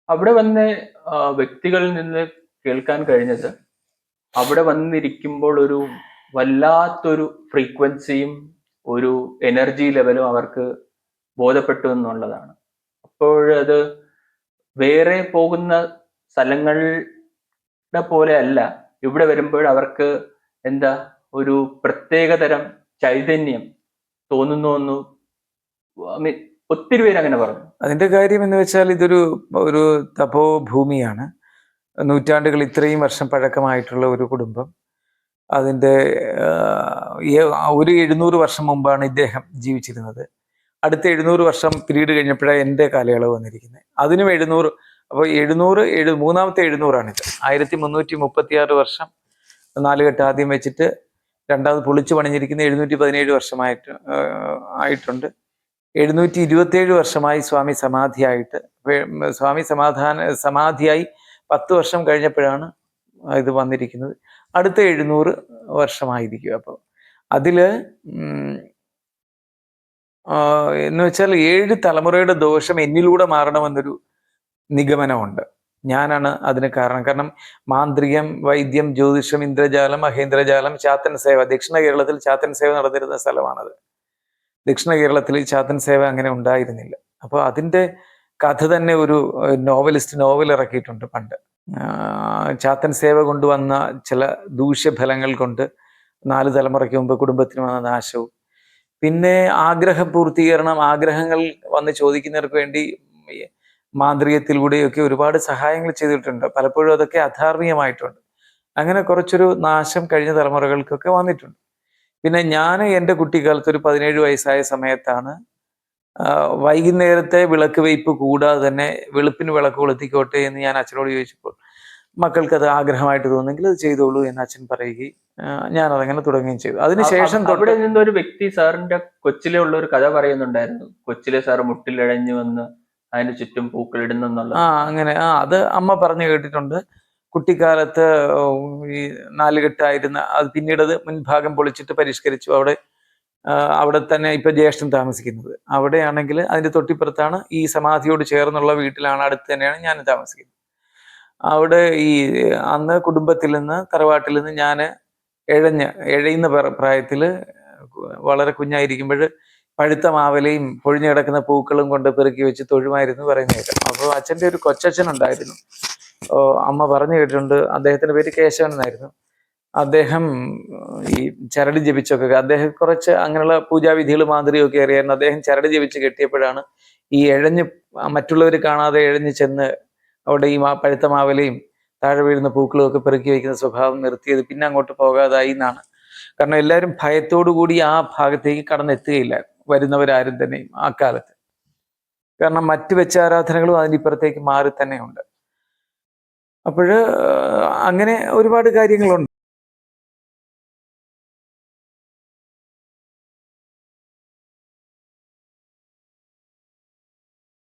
അവിടെ വന്ന് വ്യക്തികളിൽ നിന്ന് കേൾക്കാൻ കഴിഞ്ഞത്, അവിടെ വന്നിരിക്കുമ്പോൾ ഒരു വല്ലാത്തൊരു ഫ്രീക്വൻസിയും ഒരു എനർജി ലെവലും അവർക്ക് ബോധപ്പെട്ടു എന്നുള്ളതാണ്. അപ്പോഴത് വേറെ പോകുന്ന സ്ഥലങ്ങളുടെ പോലെ അല്ല, ഇവിടെ വരുമ്പോൾ അവർക്ക് എന്താ ഒരു പ്രത്യേകതരം ചൈതന്യം തോന്നുന്നു എന്ന് ഒത്തിരി പേര് അങ്ങനെ പറഞ്ഞു. അതിന്റെ കാര്യം എന്ന് വെച്ചാൽ ഇതൊരു ഒരു തപോഭൂമിയാണ്. നൂറ്റാണ്ടുകൾ ഇത്രയും വർഷം പഴക്കമായിട്ടുള്ള ഒരു കുടുംബം. അതിൻ്റെ ഒരു 700 വർഷം മുമ്പാണ് ഇദ്ദേഹം ജീവിച്ചിരുന്നത്. അടുത്ത 700 വർഷം പിരീഡ് കഴിഞ്ഞപ്പോഴാണ് എൻ്റെ കാലയളവ് വന്നിരിക്കുന്നത്. അതിനും 700. അപ്പോൾ 700 മൂന്നാമത്തെ 700ആണിത്. 1336 വർഷം നാലുകെട്ട് ആദ്യം വെച്ചിട്ട് രണ്ടാമത് പൊളിച്ചു പണിഞ്ഞിരിക്കുന്ന 717 വർഷമായിട്ട് ആയിട്ടുണ്ട്. 727 വർഷമായി സ്വാമി സമാധിയായിട്ട്. സ്വാമി സമാധിയായി 10 വർഷം കഴിഞ്ഞപ്പോഴാണ് ഇത് വന്നിരിക്കുന്നത്. അടുത്ത 700 വർഷമായിരിക്കും. അപ്പോൾ അതില് എന്ന് വെച്ചാൽ 7 തലമുറയുടെ ദോഷം എന്നിലൂടെ മാറണമെന്നൊരു നിഗമനമുണ്ട്. ഞാനാണ് അതിന് കാരണം. കാരണം മാന്ത്രികം, വൈദ്യം, ജ്യോതിഷം, ഇന്ദ്രജാലം, മഹേന്ദ്രജാലം, ചാത്തൻ സേവ. ദക്ഷിണ കേരളത്തിൽ ചാത്തൻ സേവ നടന്നിരുന്ന സ്ഥലമാണത്. ദക്ഷിണ കേരളത്തിൽ ചാത്തൻ സേവ അങ്ങനെ ഉണ്ടായിരുന്നില്ല. അപ്പോൾ അതിൻ്റെ കഥ തന്നെ ഒരു നോവൽ ഇറക്കിയിട്ടുണ്ട് പണ്ട്. ചാത്തൻ സേവ കൊണ്ടുവന്ന ചില ദൂഷ്യഫലങ്ങൾ കൊണ്ട് 4 തലമുറയ്ക്ക് മുമ്പ് കുടുംബത്തിന് വന്ന നാശവും, പിന്നെ ആഗ്രഹപൂർത്തീകരണം, ആഗ്രഹങ്ങൾ വന്ന് ചോദിക്കുന്നവർക്ക് വേണ്ടി മാന്ത്രികത്തിലൂടെയൊക്കെ ഒരുപാട് സഹായങ്ങൾ ചെയ്തിട്ടുണ്ട്. പലപ്പോഴും അതൊക്കെ അധാർമികമായിട്ടുണ്ട്. അങ്ങനെ കുറച്ചൊരു നാശം കഴിഞ്ഞ തലമുറകൾക്കൊക്കെ വന്നിട്ടുണ്ട്. പിന്നെ ഞാൻ എൻ്റെ കുട്ടിക്കാലത്ത് ഒരു 17 വയസ്സായ സമയത്താണ് വൈകുന്നേരത്തെ വിളക്ക് വയ്പ് കൂടാതെ തന്നെ വെളുപ്പിന് വിളക്ക് കൊളുത്തിക്കോട്ടെ എന്ന് ഞാൻ അച്ഛനോട് ചോദിച്ചപ്പോൾ, മക്കൾക്ക് അത് ആഗ്രഹമായിട്ട് തോന്നുമെങ്കിൽ അത് ചെയ്തോളൂ എന്ന് അച്ഛൻ പറയുകയും ഞാൻ അതങ്ങനെ തുടങ്ങുകയും ചെയ്തു. അതിനുശേഷം അവിടെ നിന്നൊരു വ്യക്തി സാറിന്റെ കൊച്ചിലെ ഉള്ള ഒരു കഥ പറയുന്നുണ്ടായിരുന്നു. കൊച്ചിലെ സാർ മുട്ടിലിഴഞ്ഞു വന്ന് അതിന് ചുറ്റും പൂക്കളിടുന്നുള്ള. അങ്ങനെ അത് അമ്മ പറഞ്ഞു കേട്ടിട്ടുണ്ട്. കുട്ടിക്കാലത്ത് ഈ നാലുകെട്ടായിരുന്ന അത് പിന്നീട് അത് മുൻഭാഗം പൊളിച്ചിട്ട് പരിഷ്കരിച്ചു. അവിടെ തന്നെ ഇപ്പൊ ജ്യേഷ്ഠൻ താമസിക്കുന്നത്. അവിടെയാണെങ്കിൽ അതിന്റെ തൊട്ടിപ്പുറത്താണ്, ഈ സമാധിയോട് ചേർന്നുള്ള വീട്ടിലാണ്, അടുത്ത് തന്നെയാണ് ഞാൻ താമസിക്കുന്നത്. അവിടെ ഈ അന്ന് കുടുംബത്തിൽ നിന്ന്, തറവാട്ടിൽ നിന്ന് ഞാൻ എഴയുന്ന പ്രായത്തിൽ വളരെ കുഞ്ഞായിരിക്കുമ്പോൾ പഴുത്ത മാവലയും പൊഴിഞ്ഞു കിടക്കുന്ന പൂക്കളും കൊണ്ട് പെറുക്കി വെച്ച് തൊഴുമായിരുന്നു പറയുന്ന കേട്ടു. അപ്പോൾ അച്ഛൻ്റെ ഒരു കൊച്ചച്ഛൻ ഉണ്ടായിരുന്നു. അമ്മ പറഞ്ഞു കേട്ടിട്ടുണ്ട്. അദ്ദേഹത്തിന്റെ പേര് കേശവൻ എന്നായിരുന്നു. അദ്ദേഹം ഈ ചരട് ജപിച്ചൊക്കെ, അദ്ദേഹം കുറച്ച് അങ്ങനെയുള്ള പൂജാവിധികൾ മാന്ത്രികമൊക്കെ അറിയായിരുന്നു. അദ്ദേഹം ചരട് ജപിച്ച് കെട്ടിയപ്പോഴാണ് ഈ മറ്റുള്ളവർ കാണാതെ എഴഞ്ഞ് ചെന്ന് അവിടെ ഈ പഴുത്ത മാവലയും താഴെ വീഴുന്ന പൂക്കളും ഒക്കെ പെറുക്കി വയ്ക്കുന്ന സ്വഭാവം നിർത്തിയത്. പിന്നെ അങ്ങോട്ട് പോകാതായി എന്നാണ്. കാരണം എല്ലാവരും ഭയത്തോടു കൂടി ആ ഭാഗത്തേക്ക് കടന്നെത്തുകയില്ല, വരുന്നവരാരും തന്നെയും ആ കാലത്ത്. കാരണം മറ്റു വെച്ചാരാധനകളും അതിൻ്റെ ഇപ്പുറത്തേക്ക് മാറി തന്നെയുണ്ട്. അങ്ങനെ ഒരുപാട് കാര്യങ്ങളുണ്ട്.